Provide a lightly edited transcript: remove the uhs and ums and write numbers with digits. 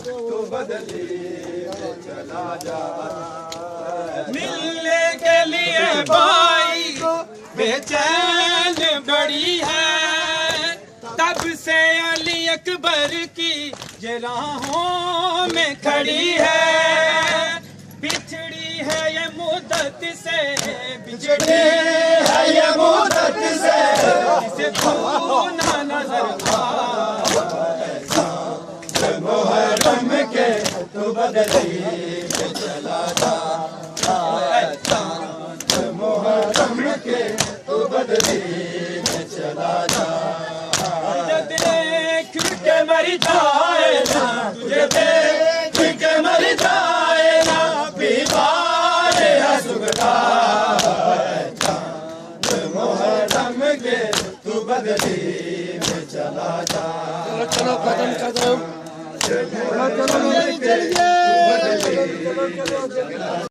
तू बदली में चला जा। मिलने के लिए भाई बेचैन बड़ी है, तब से अली अकबर की ये राहों में खड़ी है। बिछड़ी है ये मुद्दत से, बिछड़ी है ये मुद्दत से, इसे ना नजर मुहर्रम के तू बदली में चला जा। मुहर्रम के तू बदली में चला जा। देख के मर जाए ना, तुझे देख के मर जाए ना, बीमार सुगता मुहर्रम के तू बदली में चला जा। चलो कदम कदम मुहर्रम के तू बदली में चला जा।